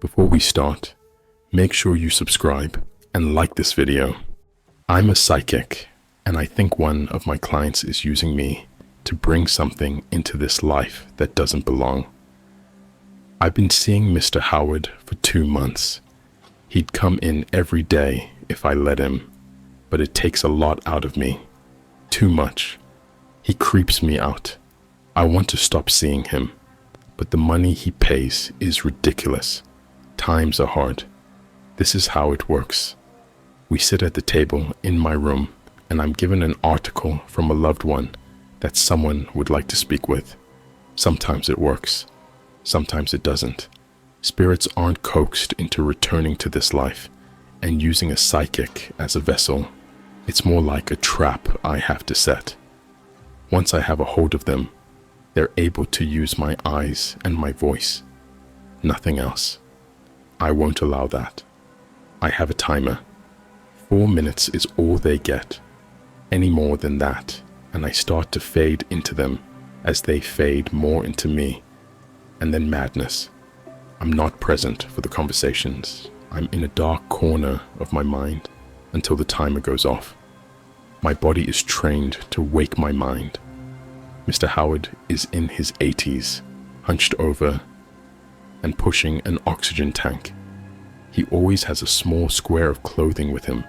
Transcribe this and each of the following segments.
Before we start, make sure you subscribe and like this video. I'm a psychic, and I think one of my clients is using me to bring something into this life that doesn't belong. I've been seeing Mr. Howard for 2 months. He'd come in every day if I let him, but it takes a lot out of me. Too much. He creeps me out. I want to stop seeing him, but the money he pays is ridiculous. Times are hard. This is how it works. We sit at the table in my room, and I'm given an article from a loved one that someone would like to speak with. Sometimes it works. Sometimes it doesn't. Spirits aren't coaxed into returning to this life and using a psychic as a vessel. It's more like a trap I have to set. Once I have a hold of them, they're able to use my eyes and my voice. Nothing else. I won't allow that. I have a timer. 4 minutes is all they get. Any more than that, and I start to fade into them as they fade more into me. And then madness. I'm not present for the conversations. I'm in a dark corner of my mind until the timer goes off. My body is trained to wake my mind. Mr. Howard is in his 80s, hunched over and pushing an oxygen tank. He always has a small square of clothing with him,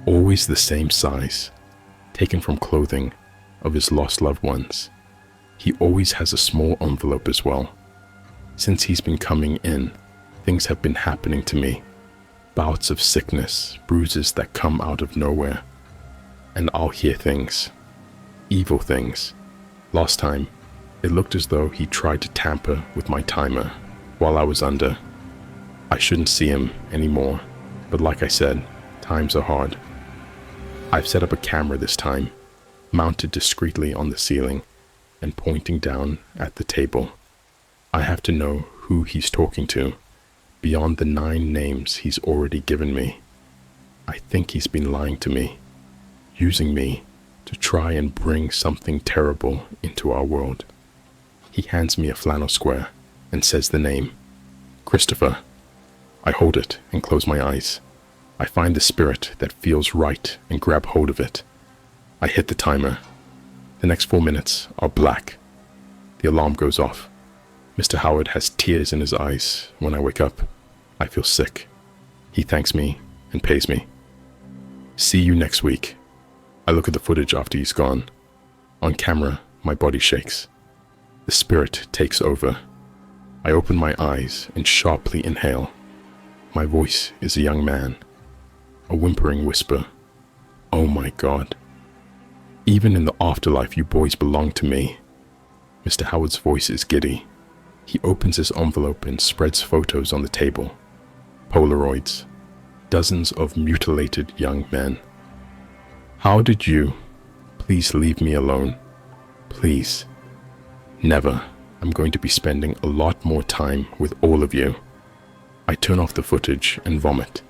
always the same size, taken from clothing of his lost loved ones. He always has a small envelope as well. Since he's been coming in, things have been happening to me. Bouts of sickness, bruises that come out of nowhere. And I'll hear things. Evil things. Last time, it looked as though he tried to tamper with my timer while I was under. I shouldn't see him anymore, but like I said, times are hard. I've set up a camera this time, mounted discreetly on the ceiling and pointing down at the table. I have to know who he's talking to, beyond the 9 names he's already given me. I think he's been lying to me, using me to try and bring something terrible into our world. He hands me a flannel square and says the name, Christopher. I hold it and close my eyes. I find the spirit that feels right and grab hold of it. I hit the timer. The next 4 minutes are black. The alarm goes off. Mr. Howard has tears in his eyes when I wake up. I feel sick. He thanks me and pays me. See you next week. I look at the footage after he's gone. On camera, my body shakes. The spirit takes over. I open my eyes and sharply inhale. My voice is a young man. A whimpering whisper. Oh my God. Even in the afterlife, you boys belong to me. Mr. Howard's voice is giddy. He opens his envelope and spreads photos on the table. Polaroids. Dozens of mutilated young men. How did you? Please leave me alone. Please. Never. I'm going to be spending a lot more time with all of you. I turn off the footage and vomit.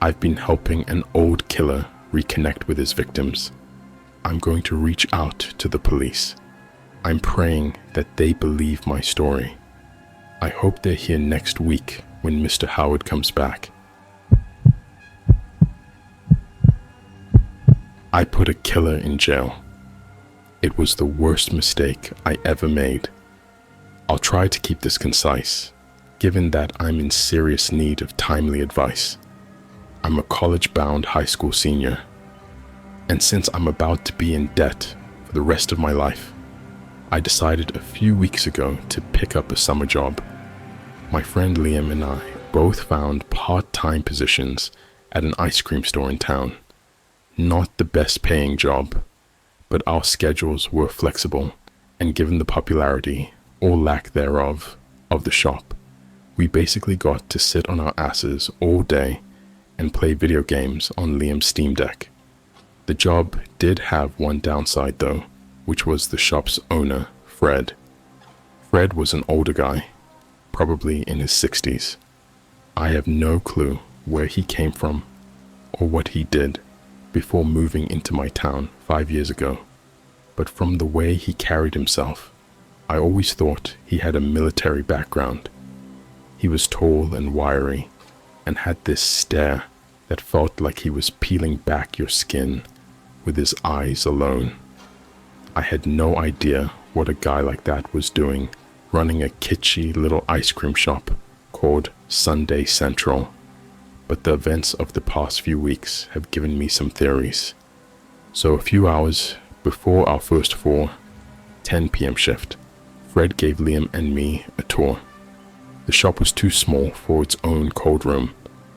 I've been helping an old killer reconnect with his victims. I'm going to reach out to the police. I'm praying that they believe my story. I hope they're here next week when Mr. Howard comes back. I put a killer in jail. It was the worst mistake I ever made. I'll try to keep this concise, given that I'm in serious need of timely advice. I'm a college-bound high school senior, and since I'm about to be in debt for the rest of my life, I decided a few weeks ago to pick up a summer job. My friend Liam and I both found part-time positions at an ice cream store in town. Not the best paying job, but our schedules were flexible, and given the popularity, or lack thereof, of the shop, we basically got to sit on our asses all day and play video games on Liam's Steam Deck. The job did have one downside though, which was the shop's owner, Fred. Fred was an older guy, probably in his 60s. I have no clue where he came from or what he did before moving into my town 5 years ago, but from the way he carried himself, I always thought he had a military background. He was tall and wiry, and had this stare that felt like he was peeling back your skin with his eyes alone. I had no idea what a guy like that was doing, running a kitschy little ice cream shop called Sunday Central. But the events of the past few weeks have given me some theories. So a few hours before our first 10 p.m. shift, Fred gave Liam and me a tour. The shop was too small for its own cold room,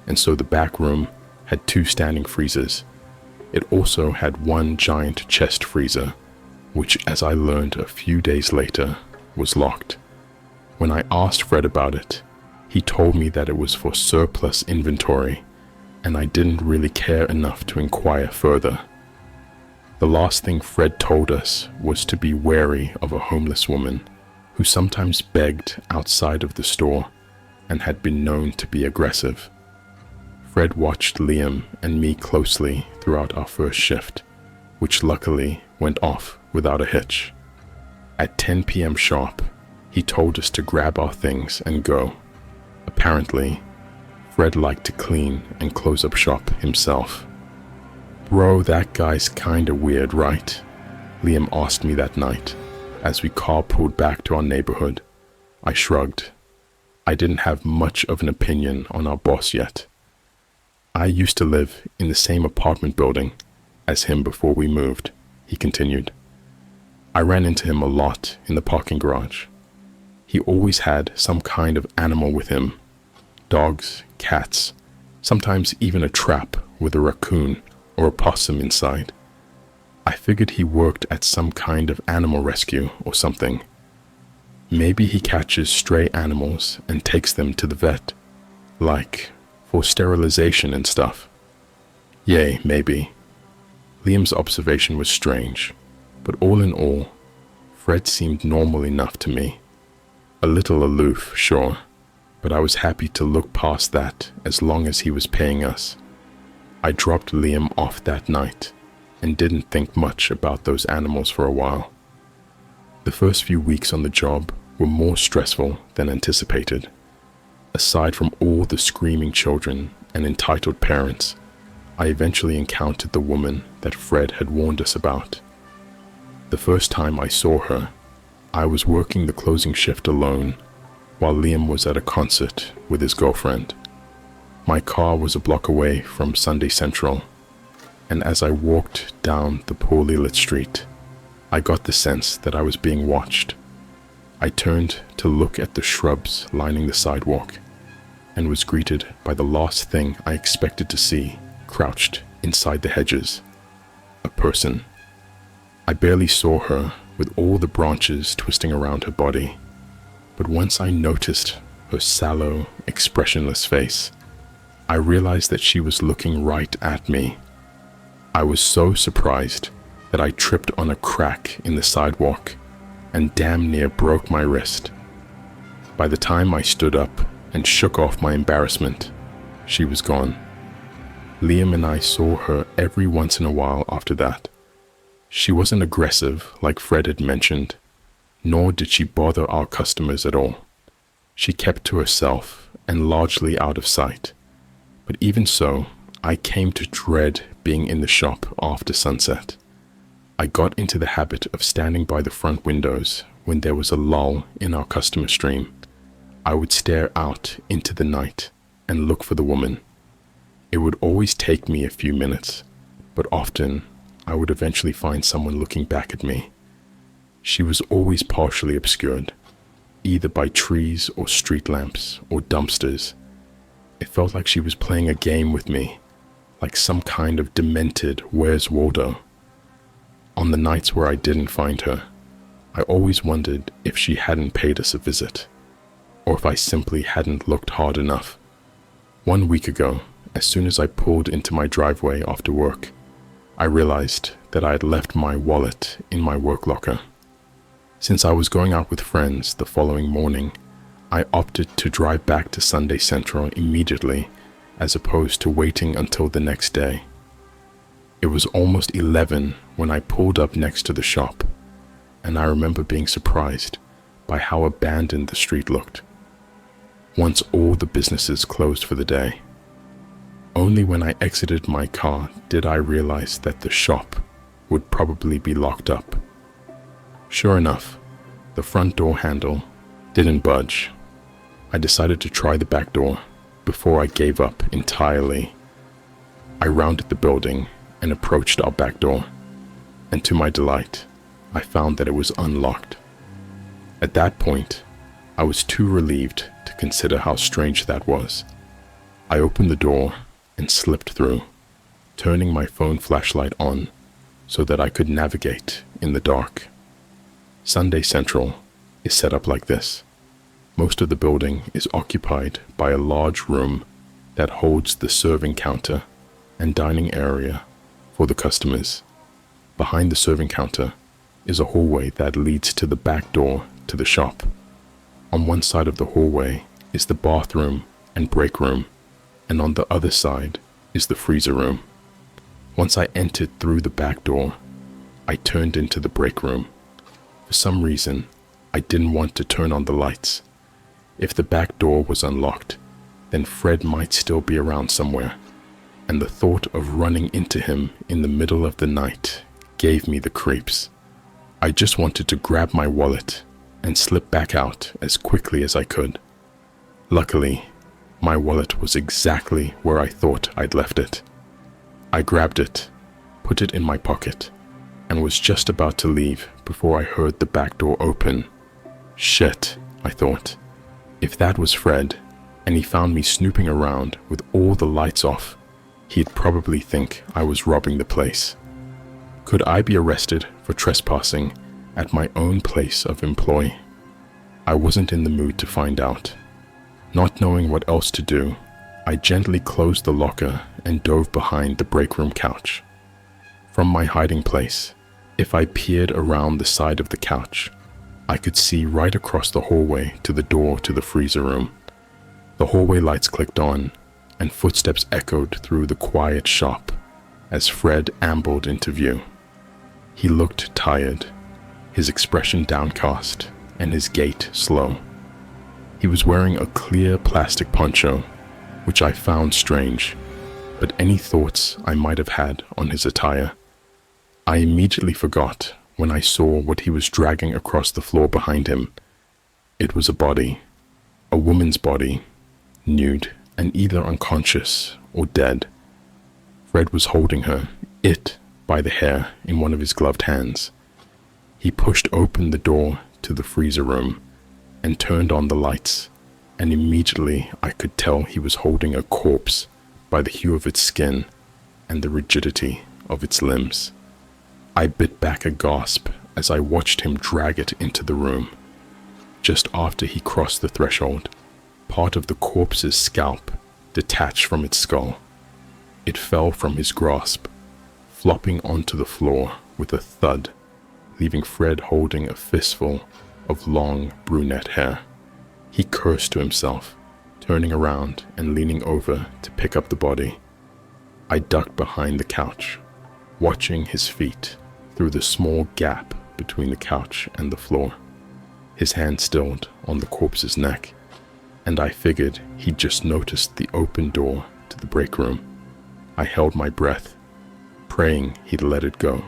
and so the back room had 2 standing freezers. It also had 1 giant chest freezer, which, as I learned a few days later, was locked. When I asked Fred about it, he told me that it was for surplus inventory, and I didn't really care enough to inquire further. The last thing Fred told us was to be wary of a homeless woman who sometimes begged outside of the store and had been known to be aggressive. Fred watched Liam and me closely throughout our first shift, which luckily went off without a hitch. At 10 p.m. sharp, he told us to grab our things and go. Apparently, Fred liked to clean and close up shop himself. "Bro, that guy's kinda weird, right?" Liam asked me that night as we carpooled back to our neighborhood. I shrugged. I didn't have much of an opinion on our boss yet. "I used to live in the same apartment building as him before we moved," he continued. "I ran into him a lot in the parking garage. He always had some kind of animal with him. Dogs, cats, sometimes even a trap with a raccoon or a possum inside. I figured he worked at some kind of animal rescue or something. Maybe he catches stray animals and takes them to the vet, like for sterilization and stuff. Yay, maybe." Liam's observation was strange, but all in all, Fred seemed normal enough to me. A little aloof, sure, but I was happy to look past that as long as he was paying us. I dropped Liam off that night and didn't think much about those animals for a while. The first few weeks on the job were more stressful than anticipated. Aside from all the screaming children and entitled parents, I eventually encountered the woman that Fred had warned us about. The first time I saw her, I was working the closing shift alone while Liam was at a concert with his girlfriend. My car was a block away from Sunday Central, and as I walked down the poorly lit street, I got the sense that I was being watched. I turned to look at the shrubs lining the sidewalk and was greeted by the last thing I expected to see crouched inside the hedges: a person. I barely saw her with all the branches twisting around her body, but once I noticed her sallow, expressionless face, I realized that she was looking right at me. I was so surprised that I tripped on a crack in the sidewalk and damn near broke my wrist. By the time I stood up and shook off my embarrassment, she was gone. Liam and I saw her every once in a while after that. She wasn't aggressive like Fred had mentioned, nor did she bother our customers at all. She kept to herself and largely out of sight. But even so, I came to dread being in the shop after sunset. I got into the habit of standing by the front windows when there was a lull in our customer stream. I would stare out into the night and look for the woman. It would always take me a few minutes, but often I would eventually find someone looking back at me. She was always partially obscured, either by trees or street lamps or dumpsters. It felt like she was playing a game with me, like some kind of demented Where's Waldo. On the nights where I didn't find her, I always wondered if she hadn't paid us a visit, or if I simply hadn't looked hard enough. 1 week ago, as soon as I pulled into my driveway after work, I realized that I had left my wallet in my work locker. Since I was going out with friends the following morning, I opted to drive back to Sunday Central immediately as opposed to waiting until the next day. It was almost 11 when I pulled up next to the shop, and I remember being surprised by how abandoned the street looked. once all the businesses closed for the day. Only when I exited my car did I realize that the shop would probably be locked up. Sure enough, the front door handle didn't budge. I decided to try the back door before I gave up entirely. I rounded the building and approached our back door, and to my delight, I found that it was unlocked. At that point, I was too relieved to consider how strange that was. I opened the door and slipped through, turning my phone flashlight on so that I could navigate in the dark. Sunday Central is set up like this. Most of the building is occupied by a large room that holds the serving counter and dining area for the customers. Behind the serving counter is a hallway that leads to the back door to the shop. On one side of the hallway is the bathroom and break room, and on the other side is the freezer room. Once I entered through the back door, I turned into the break room. For some reason, I didn't want to turn on the lights. If the back door was unlocked, then Fred might still be around somewhere, and the thought of running into him in the middle of the night gave me the creeps. I just wanted to grab my wallet and slip back out as quickly as I could. Luckily, my wallet was exactly where I thought I'd left it. I grabbed it, put it in my pocket, and was just about to leave before I heard the back door open. Shit, I thought. If that was Fred, and he found me snooping around with all the lights off, he'd probably think I was robbing the place. Could I be arrested for trespassing at my own place of employ? I wasn't in the mood to find out. Not knowing what else to do, I gently closed the locker and dove behind the break room couch. From my hiding place, if I peered around the side of the couch, I could see right across the hallway to the door to the freezer room. The hallway lights clicked on, and footsteps echoed through the quiet shop as Fred ambled into view. He looked tired, his expression downcast, and his gait slow. He was wearing a clear plastic poncho, which I found strange, but any thoughts I might have had on his attire, I immediately forgot when I saw what he was dragging across the floor behind him. It was a body, a woman's body, nude and either unconscious or dead. Fred was holding her, by the hair, in one of his gloved hands. He pushed open the door to the freezer room and turned on the lights, and immediately I could tell he was holding a corpse by the hue of its skin and the rigidity of its limbs. I bit back a gasp as I watched him drag it into the room. Just after he crossed the threshold, part of the corpse's scalp detached from its skull. It fell from his grasp, flopping onto the floor with a thud, leaving Fred holding a fistful of long brunette hair. He cursed to himself, turning around and leaning over to pick up the body. I ducked behind the couch, watching his feet through the small gap between the couch and the floor. His hand stilled on the corpse's neck, and I figured he'd just noticed the open door to the break room. I held my breath, praying he'd let it go,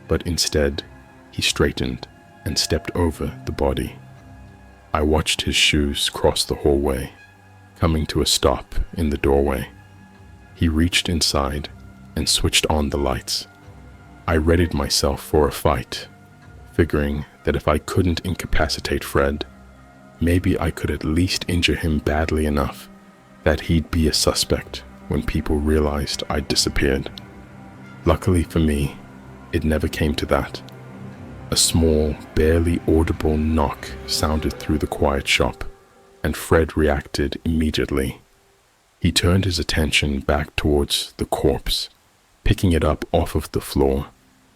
but instead he straightened and stepped over the body. I watched his shoes cross the hallway, coming to a stop in the doorway. He reached inside and switched on the lights. I readied myself for a fight, figuring that if I couldn't incapacitate Fred, maybe I could at least injure him badly enough that he'd be a suspect when people realized I'd disappeared. Luckily for me, it never came to that. A small, barely audible knock sounded through the quiet shop, and Fred reacted immediately. He turned his attention back towards the corpse, picking it up off of the floor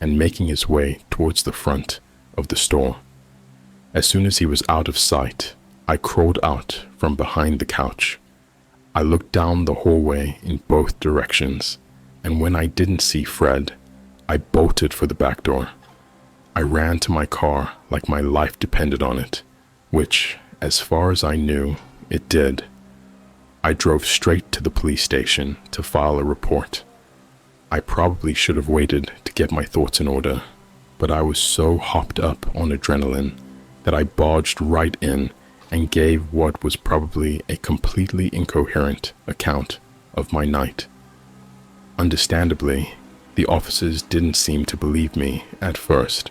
and making his way towards the front of the store. As soon as he was out of sight, I crawled out from behind the couch. I looked down the hallway in both directions, and when I didn't see Fred, I bolted for the back door. I ran to my car like my life depended on it, which, as far as I knew, it did. I drove straight to the police station to file a report. I probably should have waited to get my thoughts in order, but I was so hopped up on adrenaline that I barged right in and gave what was probably a completely incoherent account of my night. Understandably, the officers didn't seem to believe me at first,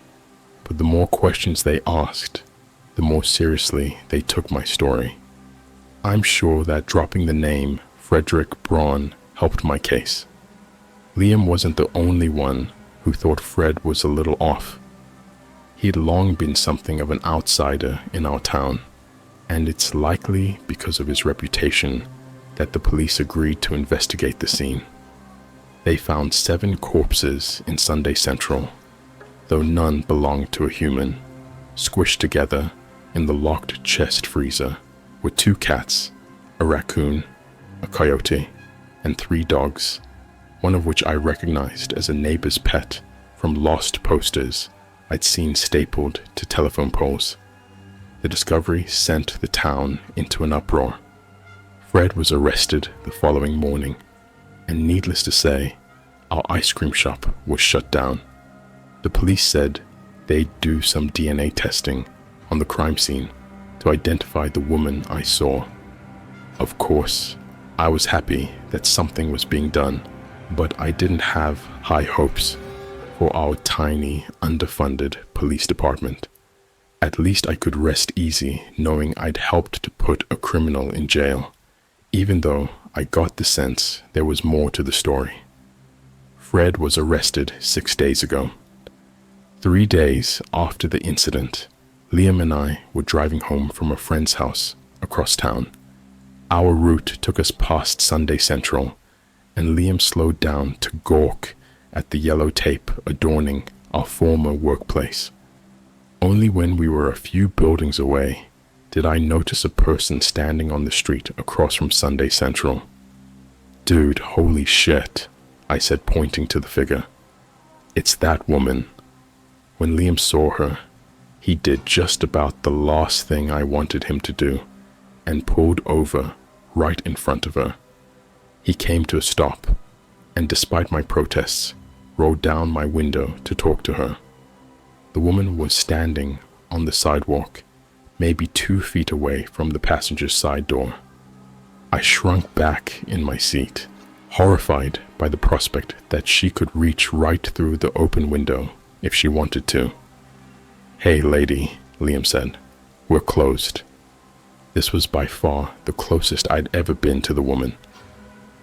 but the more questions they asked, the more seriously they took my story. I'm sure that dropping the name Frederick Braun helped my case. Liam wasn't the only one who thought Fred was a little off. He'd long been something of an outsider in our town, and it's likely because of his reputation that the police agreed to investigate the scene. They found 7 corpses in Sunday Central, though none belonged to a human. Squished together in the locked chest freezer were 2 cats, a raccoon, a coyote, and 3 dogs, one of which I recognized as a neighbor's pet from lost posters I'd seen stapled to telephone poles. The discovery sent the town into an uproar. Fred was arrested the following morning, and needless to say, our ice cream shop was shut down. The police said they'd do some DNA testing on the crime scene to identify the woman I saw. Of course, I was happy that something was being done, but I didn't have high hopes for our tiny, underfunded police department. At least I could rest easy knowing I'd helped to put a criminal in jail, even though I got the sense there was more to the story. Fred was arrested 6 days ago. 3 days after the incident, Liam and I were driving home from a friend's house across town. Our route took us past Sunday Central, and Liam slowed down to gawk at the yellow tape adorning our former workplace. Only when we were a few buildings away did I notice a person standing on the street across from Sunday Central. "Dude, holy shit," I said, pointing to the figure. "It's that woman." When Liam saw her, he did just about the last thing I wanted him to do and pulled over right in front of her. He came to a stop, and despite my protests, rolled down my window to talk to her. The woman was standing on the sidewalk, maybe 2 feet away from the passenger's side door. I shrunk back in my seat, horrified by the prospect that she could reach right through the open window if she wanted to. "Hey, lady," Liam said, "we're closed." This was by far the closest I'd ever been to the woman.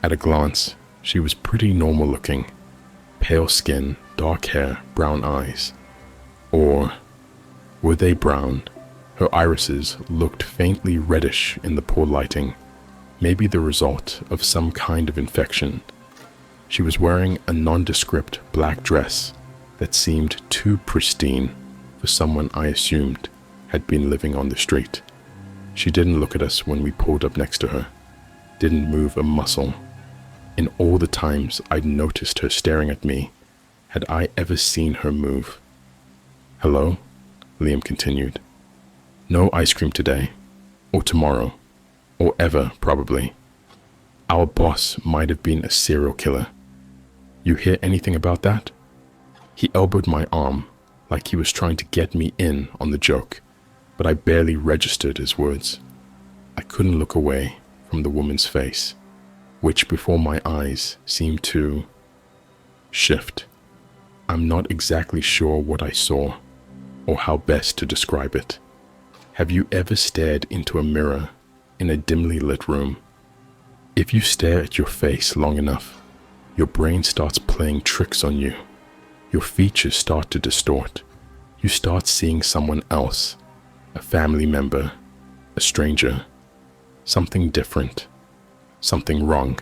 At a glance, she was pretty normal looking. Pale skin, dark hair, brown eyes. Or were they brown? Her irises looked faintly reddish in the poor lighting, maybe the result of some kind of infection. She was wearing a nondescript black dress that seemed too pristine for someone I assumed had been living on the street. She didn't look at us when we pulled up next to her, didn't move a muscle. In all the times I'd noticed her staring at me, had I ever seen her move? "Hello?" Liam continued. "No ice cream today, or tomorrow, or ever, probably. Our boss might have been a serial killer. You hear anything about that?" He elbowed my arm like he was trying to get me in on the joke, but I barely registered his words. I couldn't look away from the woman's face, which before my eyes seemed to shift. I'm not exactly sure what I saw or how best to describe it. Have you ever stared into a mirror in a dimly lit room? If you stare at your face long enough, your brain starts playing tricks on you. Your features start to distort. You start seeing someone else, a family member, a stranger, something different, something wrong.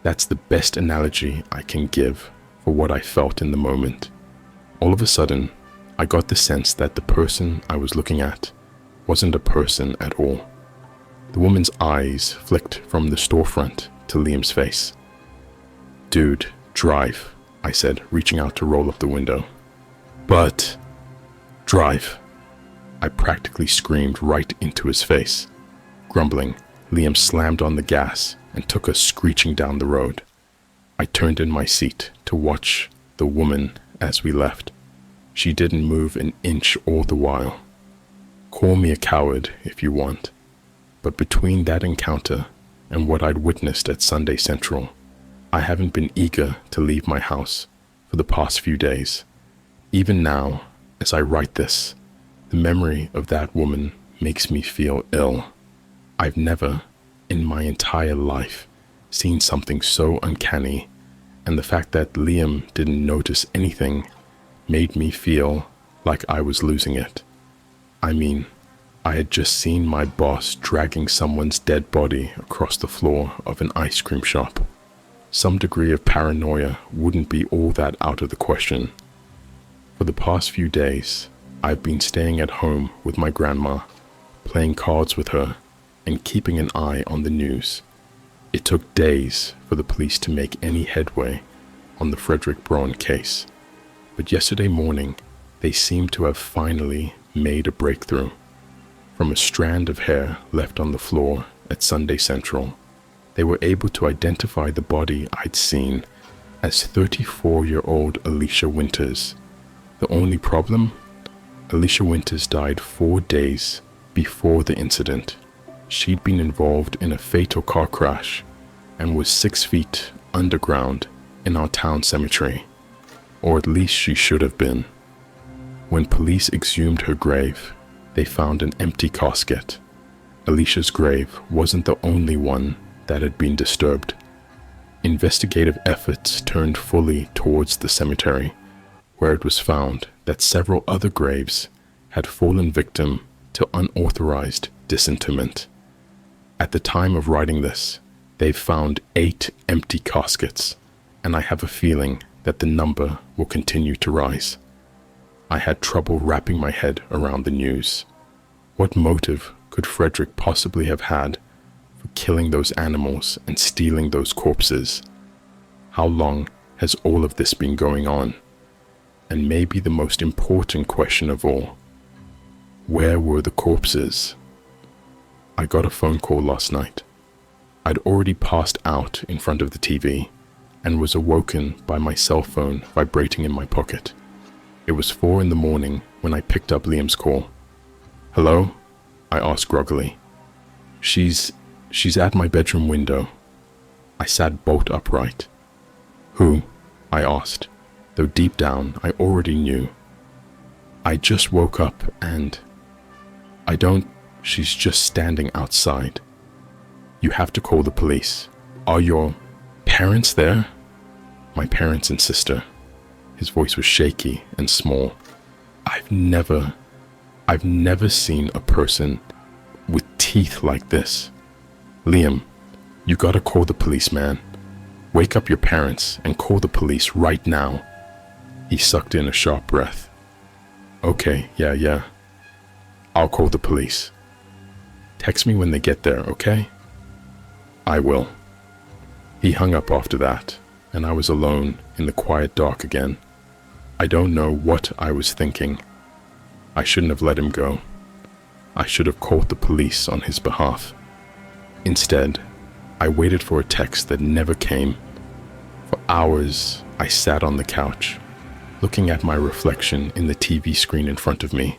That's the best analogy I can give for what I felt in the moment. All of a sudden, I got the sense that the person I was looking at wasn't a person at all. The woman's eyes flicked from the storefront to Liam's face. "Dude, drive," I said, reaching out to roll up the window. "But, drive," I practically screamed right into his face. Grumbling, Liam slammed on the gas and took us screeching down the road. I turned in my seat to watch the woman as we left. She didn't move an inch all the while. Call me a coward if you want, but between that encounter and what I'd witnessed at Sunday Central, I haven't been eager to leave my house for the past few days. Even now, as I write this, the memory of that woman makes me feel ill. I've never, in my entire life, seen something so uncanny, and the fact that Liam didn't notice anything made me feel like I was losing it. I mean, I had just seen my boss dragging someone's dead body across the floor of an ice cream shop. Some degree of paranoia wouldn't be all that out of the question. For the past few days, I've been staying at home with my grandma, playing cards with her, and keeping an eye on the news. It took days for the police to make any headway on the Frederick Braun case, but yesterday morning they seemed to have finally made a breakthrough. From a strand of hair left on the floor at Sunday Central, they were able to identify the body I'd seen as 34-year-old Alicia Winters. The only problem? Alicia Winters died 4 days before the incident. She'd been involved in a fatal car crash and was 6 feet underground in our town cemetery, or at least she should have been. When police exhumed her grave, they found an empty casket. Alicia's grave wasn't the only one that had been disturbed. Investigative efforts turned fully towards the cemetery, where it was found that several other graves had fallen victim to unauthorized disinterment. At the time of writing this, they've found 8 empty caskets, and I have a feeling that the number will continue to rise. I had trouble wrapping my head around the news. What motive could Frederick possibly have had for killing those animals and stealing those corpses? How long has all of this been going on? And maybe the most important question of all, where were the corpses? I got a phone call last night. I'd already passed out in front of the TV and was awoken by my cell phone vibrating in my pocket. It was 4 a.m. when I picked up Liam's call. "Hello?" I asked groggily. She's at my bedroom window." I sat bolt upright. "Who?" I asked, though deep down I already knew. "I just woke up and she's just standing outside. You have to call the police. Are your parents there?" "My parents and sister." His voice was shaky and small. I've never seen a person with teeth like this. "Liam, you gotta call the police, man. Wake up your parents and call the police right now." He sucked in a sharp breath. "Okay, yeah. I'll call the police. Text me when they get there, okay?" "I will." He hung up after that, and I was alone in the quiet dark again. I don't know what I was thinking. I shouldn't have let him go. I should have called the police on his behalf. Instead, I waited for a text that never came. For hours, I sat on the couch, looking at my reflection in the TV screen in front of me,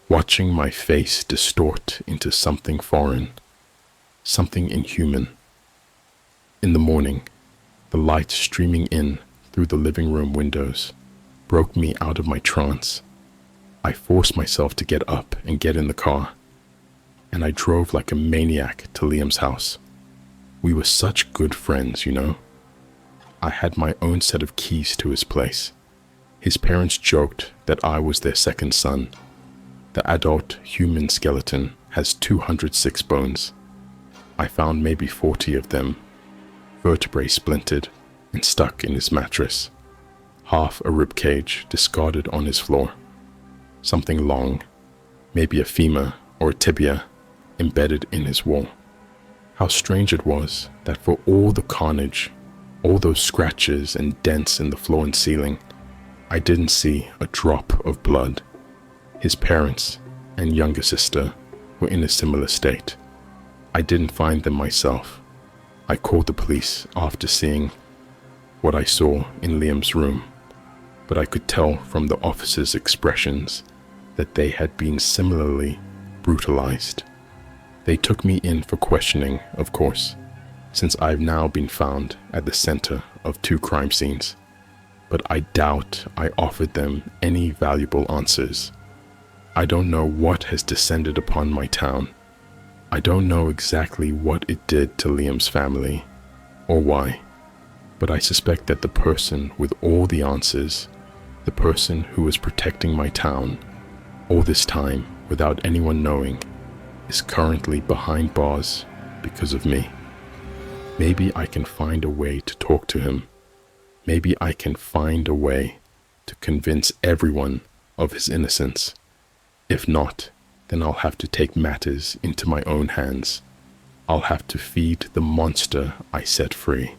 watching my face distort into something foreign, something inhuman. In the morning, the light streaming in through the living room windows broke me out of my trance. I forced myself to get up and get in the car, and I drove like a maniac to Liam's house. We were such good friends, you know. I had my own set of keys to his place. His parents joked that I was their second son. The adult human skeleton has 206 bones. I found maybe 40 of them, vertebrae splintered and stuck in his mattress. Half a rib cage discarded on his floor. Something long, maybe a femur or a tibia, embedded in his wall. How strange it was that for all the carnage, all those scratches and dents in the floor and ceiling, I didn't see a drop of blood. His parents and younger sister were in a similar state. I didn't find them myself. I called the police after seeing what I saw in Liam's room, but I could tell from the officers' expressions that they had been similarly brutalized. They took me in for questioning, of course, since I've now been found at the center of 2 crime scenes, but I doubt I offered them any valuable answers. I don't know what has descended upon my town. I don't know exactly what it did to Liam's family or why, but I suspect that the person with all the answers, the person who was protecting my town all this time without anyone knowing, is currently behind bars because of me. Maybe I can find a way to talk to him. Maybe I can find a way to convince everyone of his innocence. If not, then I'll have to take matters into my own hands. I'll have to feed the monster I set free.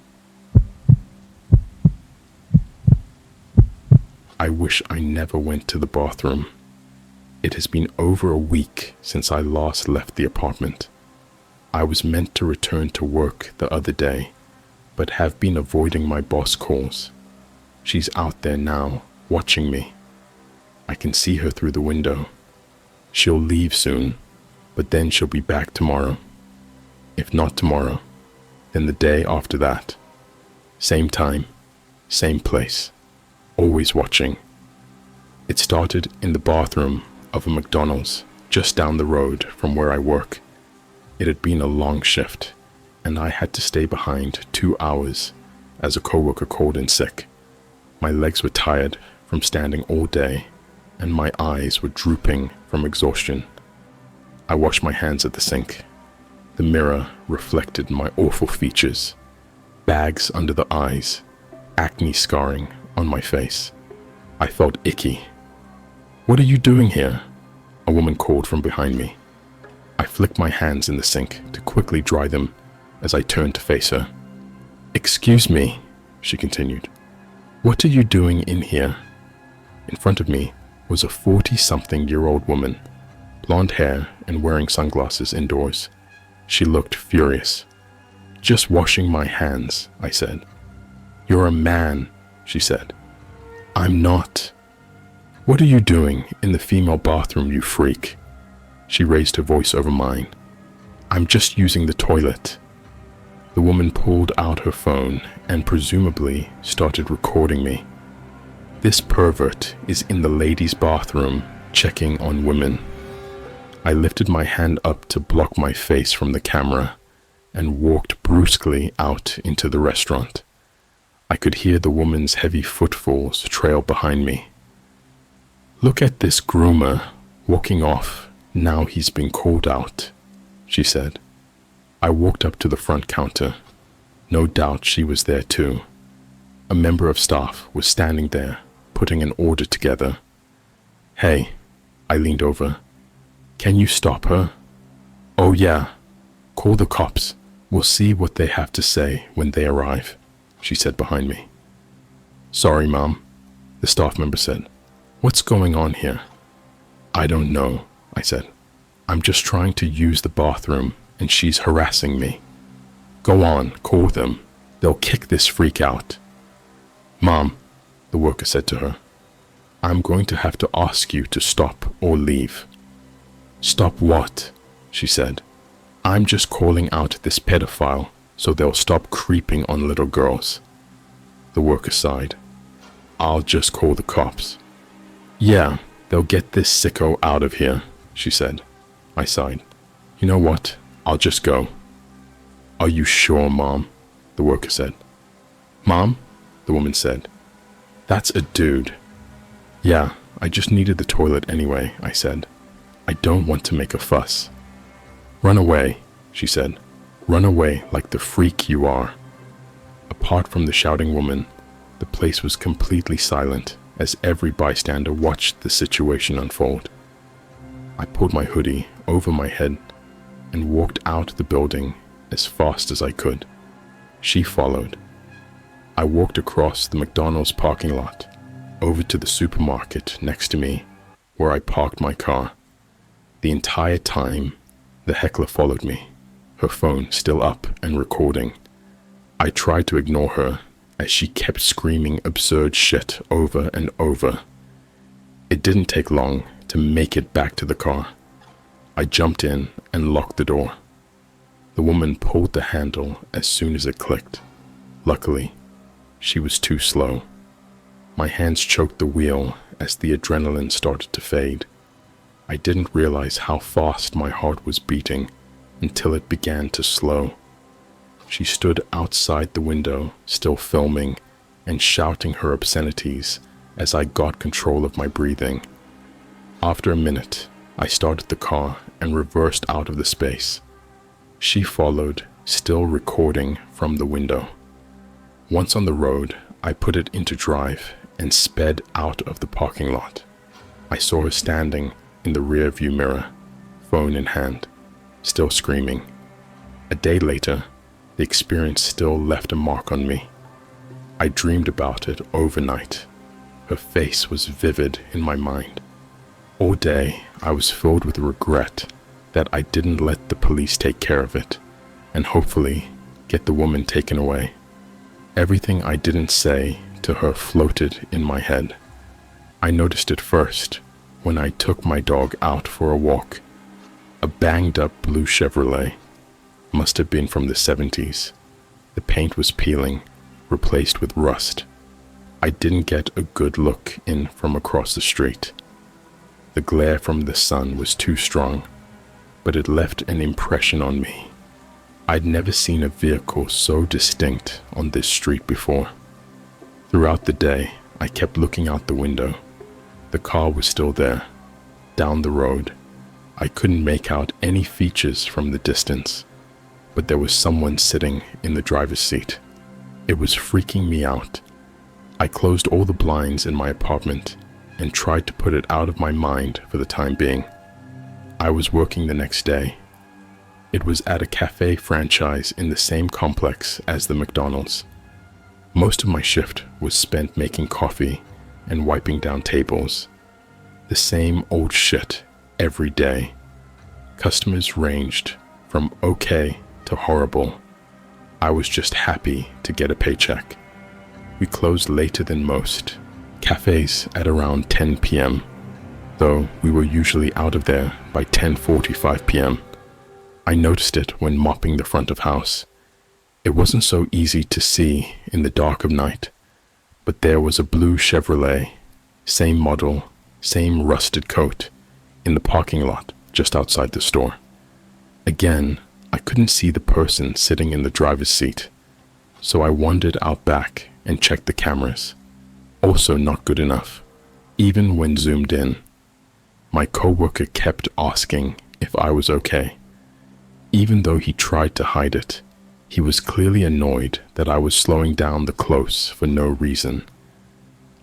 I wish I never went to the bathroom. It has been over a week since I last left the apartment. I was meant to return to work the other day, but have been avoiding my boss calls. She's out there now, watching me. I can see her through the window. She'll leave soon, but then she'll be back tomorrow. If not tomorrow, then the day after that. Same time, same place, always watching. It started in the bathroom of a McDonald's just down the road from where I work. It had been a long shift, and I had to stay behind 2 hours as a coworker called in sick. My legs were tired from standing all day, and my eyes were drooping from exhaustion. I washed my hands at the sink. The mirror reflected my awful features, bags under the eyes, acne scarring on my face. I felt icky. "What are you doing here?" a woman called from behind me. I flicked my hands in the sink to quickly dry them as I turned to face her. "Excuse me," she continued. "What are you doing in here?" In front of me was a 40-something-year-old woman, blonde hair and wearing sunglasses indoors. She looked furious. "Just washing my hands," I said. "You're a man," she said. "I'm not." "What are you doing in the female bathroom, you freak?" She raised her voice over mine. "I'm just using the toilet." The woman pulled out her phone and presumably started recording me. This pervert is in the ladies' bathroom checking on women. I lifted my hand up to block my face from the camera and walked brusquely out into the restaurant. I could hear the woman's heavy footfalls trail behind me. "Look at this groomer walking off now he's been called out," she said. I walked up to the front counter. No doubt she was there too. A member of staff was standing there, putting an order together. "Hey," I leaned over. "Can you stop her?" "Oh yeah, call the cops. We'll see what they have to say when they arrive," she said behind me. "Sorry, Mom," the staff member said. "What's going on here?" "I don't know," I said. "I'm just trying to use the bathroom and she's harassing me." "Go on, call them. They'll kick this freak out." "Mom," the worker said to her, "I'm going to have to ask you to stop or leave." "Stop what?" she said. "I'm just calling out this pedophile so they'll stop creeping on little girls." The worker sighed. "I'll just call the cops." "Yeah, they'll get this sicko out of here," she said. I sighed. "You know what? I'll just go." "Are you sure, Mom?" the worker said. "Mom?" the woman said. "That's a dude." "Yeah, I just needed the toilet anyway," I said. "I don't want to make a fuss." "Run away," she said. "Run away like the freak you are." Apart from the shouting woman, the place was completely silent as every bystander watched the situation unfold. I pulled my hoodie over my head and walked out the building as fast as I could. She followed. I walked across the McDonald's parking lot, over to the supermarket next to me, where I parked my car. The entire time, the heckler followed me, her phone still up and recording. I tried to ignore her as she kept screaming absurd shit over and over. It didn't take long to make it back to the car. I jumped in and locked the door. The woman pulled the handle as soon as it clicked. Luckily, she was too slow. My hands choked the wheel as the adrenaline started to fade. I didn't realize how fast my heart was beating until it began to slow. She stood outside the window, still filming and shouting her obscenities as I got control of my breathing. After a minute, I started the car and reversed out of the space. She followed, still recording from the window. Once on the road, I put it into drive and sped out of the parking lot. I saw her standing in the rear view mirror, phone in hand, still screaming. A day later, the experience still left a mark on me. I dreamed about it overnight. Her face was vivid in my mind. All day, I was filled with regret that I didn't let the police take care of it and hopefully get the woman taken away. Everything I didn't say to her floated in my head. I noticed it first when I took my dog out for a walk. A banged up blue Chevrolet, must have been from the 70s. The paint was peeling, replaced with rust. I didn't get a good look in from across the street. The glare from the sun was too strong, but it left an impression on me. I'd never seen a vehicle so distinct on this street before. Throughout the day, I kept looking out the window. The car was still there, down the road. I couldn't make out any features from the distance, but there was someone sitting in the driver's seat. It was freaking me out. I closed all the blinds in my apartment and tried to put it out of my mind for the time being. I was working the next day. It was at a cafe franchise in the same complex as the McDonald's. Most of my shift was spent making coffee and wiping down tables. The same old shit every day. Customers ranged from okay to horrible. I was just happy to get a paycheck. We closed later than most, cafes at around 10 p.m., though we were usually out of there by 10:45 p.m. I noticed it when mopping the front of house. It wasn't so easy to see in the dark of night, but there was a blue Chevrolet, same model, same rusted coat, in the parking lot just outside the store. Again, I couldn't see the person sitting in the driver's seat, so I wandered out back and checked the cameras. Also not good enough, even when zoomed in. My coworker kept asking if I was okay. Even though he tried to hide it, he was clearly annoyed that I was slowing down the close for no reason.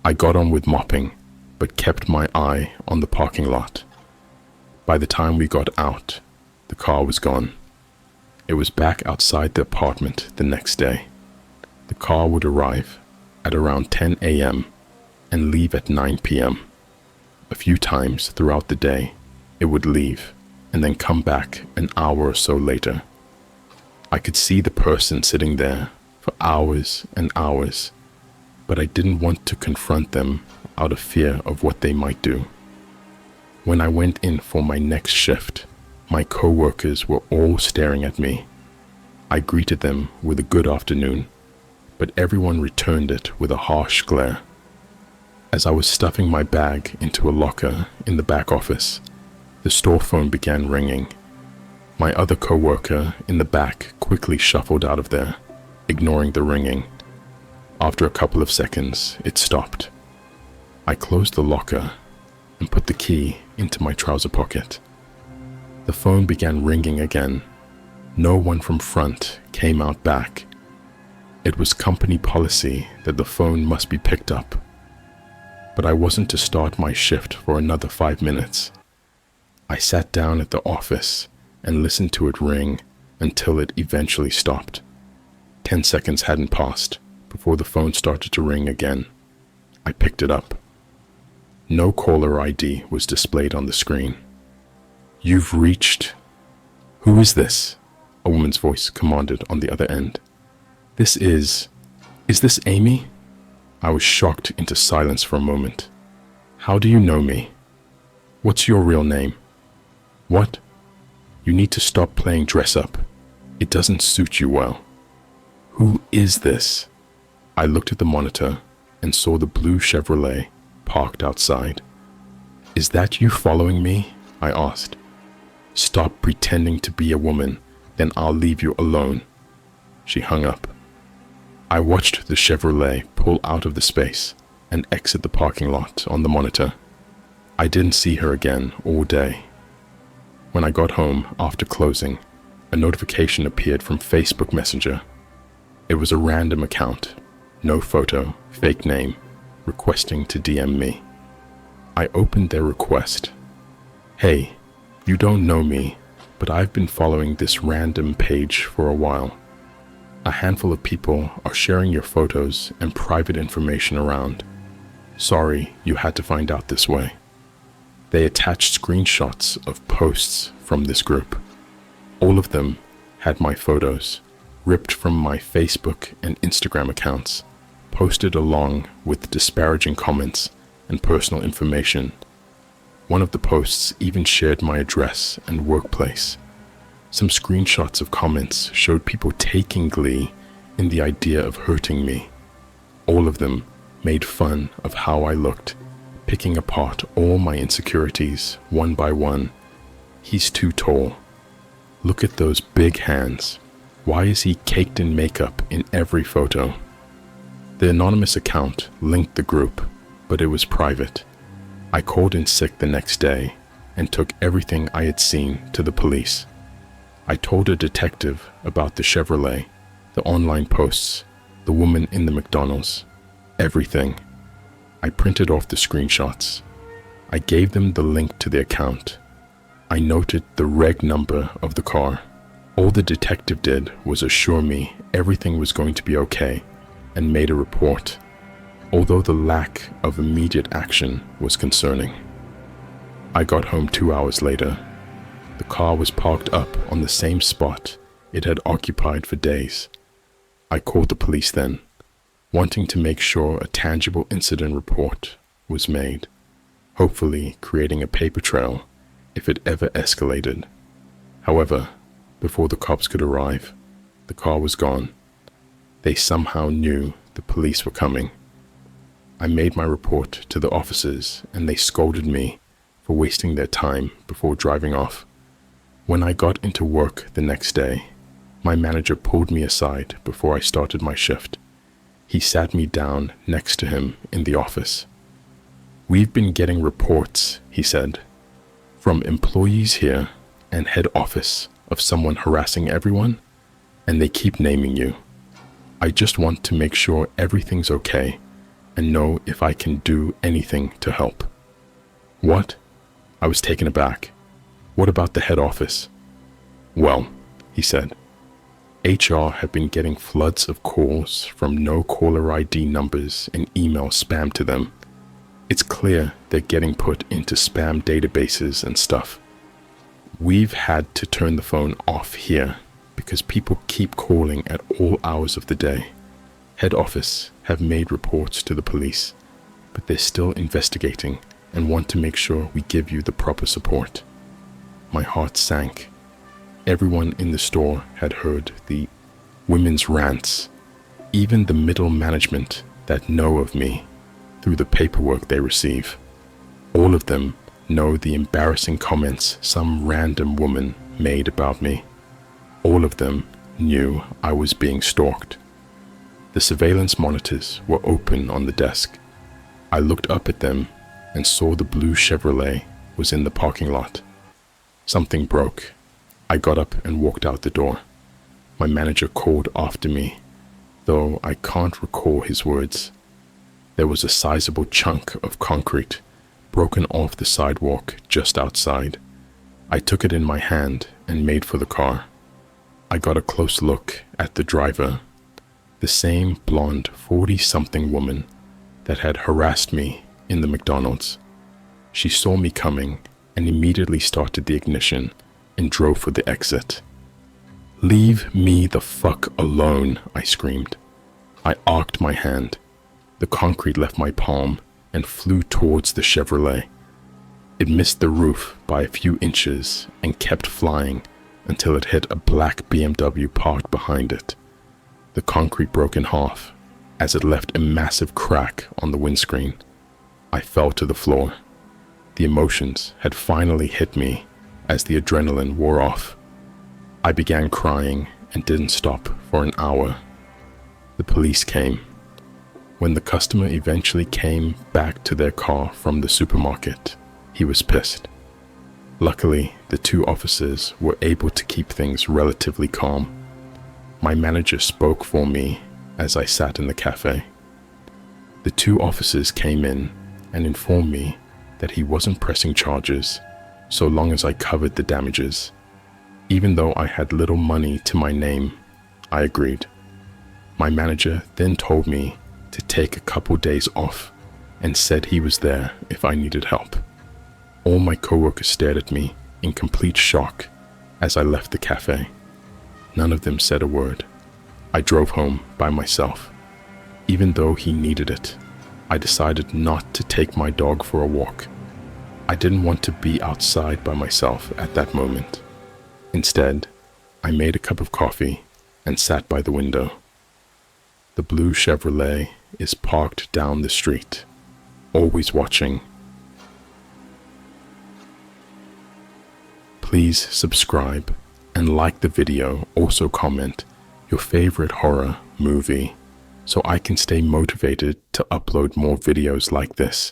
I got on with mopping, but kept my eye on the parking lot. By the time we got out, the car was gone. It was back outside the apartment the next day. The car would arrive at around 10 a.m. and leave at 9 p.m. A few times throughout the day, it would leave and then come back an hour or so later. I could see the person sitting there for hours and hours, but I didn't want to confront them out of fear of what they might do. When I went in for my next shift, my co-workers were all staring at me. I greeted them with a good afternoon, but everyone returned it with a harsh glare. As I was stuffing my bag into a locker in the back office, the store phone began ringing. My other co-worker in the back quickly shuffled out of there, ignoring the ringing. After a couple of seconds, it stopped. I closed the locker and put the key into my trouser pocket. The phone began ringing again. No one from front came out back. It was company policy that the phone must be picked up. But I wasn't to start my shift for another 5 minutes. I sat down at the office and listened to it ring until it eventually stopped. 10 seconds hadn't passed before the phone started to ring again. I picked it up. No caller ID was displayed on the screen. "You've reached... Who is this? a woman's voice commanded on the other end. Is this Amy? I was shocked into silence for a moment. How do you know me? What's your real name? What? You need to stop playing dress up. It doesn't suit you well. Who is this? I looked at the monitor and saw the blue Chevrolet parked outside. Is that you following me? I asked. Stop pretending to be a woman, then I'll leave you alone. She hung up. I watched the Chevrolet pull out of the space and exit the parking lot on the monitor. I didn't see her again all day. When I got home after closing, a notification appeared from Facebook Messenger. It was a random account, no photo, fake name, requesting to DM me. I opened their request. Hey, you don't know me, but I've been following this random page for a while. A handful of people are sharing your photos and private information around. Sorry you had to find out this way. They attached screenshots of posts from this group. All of them had my photos, ripped from my Facebook and Instagram accounts, posted along with disparaging comments and personal information. One of the posts even shared my address and workplace. Some screenshots of comments showed people taking glee in the idea of hurting me. All of them made fun of how I looked, picking apart all my insecurities one by one. He's too tall. Look at those big hands. Why is he caked in makeup in every photo? The anonymous account linked the group, but it was private. I called in sick the next day and took everything I had seen to the police. I told a detective about the Chevrolet, the online posts, the woman in the McDonald's, everything. I printed off the screenshots. I gave them the link to the account. I noted the reg number of the car. All the detective did was assure me everything was going to be okay and made a report, although the lack of immediate action was concerning. I got home 2 hours later. The car was parked up on the same spot it had occupied for days. I called the police then, wanting to make sure a tangible incident report was made, hopefully creating a paper trail if it ever escalated. However, before the cops could arrive, the car was gone. They somehow knew the police were coming. I made my report to the officers and they scolded me for wasting their time before driving off. When I got into work the next day, my manager pulled me aside before I started my shift. He sat me down next to him in the office. We've been getting reports, he said, from employees here and head office of someone harassing everyone, and they keep naming you. I just want to make sure everything's okay and know if I can do anything to help. What? I was taken aback. What about the head office? Well, he said, HR have been getting floods of calls from no caller ID numbers and emails spammed to them. It's clear they're getting put into spam databases and stuff. We've had to turn the phone off here because people keep calling at all hours of the day. Head office have made reports to the police, but they're still investigating and want to make sure we give you the proper support. My heart sank. Everyone in the store had heard the women's rants, even the middle management that know of me through the paperwork they receive. All of them know the embarrassing comments some random woman made about me. All of them knew I was being stalked. The surveillance monitors were open on the desk. I looked up at them and saw the blue Chevrolet was in the parking lot. Something broke. I got up and walked out the door. My manager called after me, though I can't recall his words. There was a sizable chunk of concrete broken off the sidewalk just outside. I took it in my hand and made for the car. I got a close look at the driver, the same blonde 40-something woman that had harassed me in the McDonald's. She saw me coming and immediately started the ignition and drove for the exit. "Leave me the fuck alone," I screamed. I arced my hand. The concrete left my palm and flew towards the Chevrolet. It missed the roof by a few inches and kept flying until it hit a black BMW parked behind it. The concrete broke in half as it left a massive crack on the windscreen. I fell to the floor. The emotions had finally hit me as the adrenaline wore off. I began crying and didn't stop for an hour. The police came. When the customer eventually came back to their car from the supermarket, he was pissed. Luckily, the two officers were able to keep things relatively calm. My manager spoke for me as I sat in the cafe. The two officers came in and informed me that he wasn't pressing charges so long as I covered the damages. Even though I had little money to my name, I agreed. My manager then told me to take a couple days off and said he was there if I needed help. All my coworkers stared at me in complete shock as I left the cafe. None of them said a word. I drove home by myself. Even though he needed it, I decided not to take my dog for a walk. I didn't want to be outside by myself at that moment. Instead, I made a cup of coffee and sat by the window. The blue Chevrolet is parked down the street, always watching. Please subscribe and like the video. Also comment your favorite horror movie so I can stay motivated to upload more videos like this.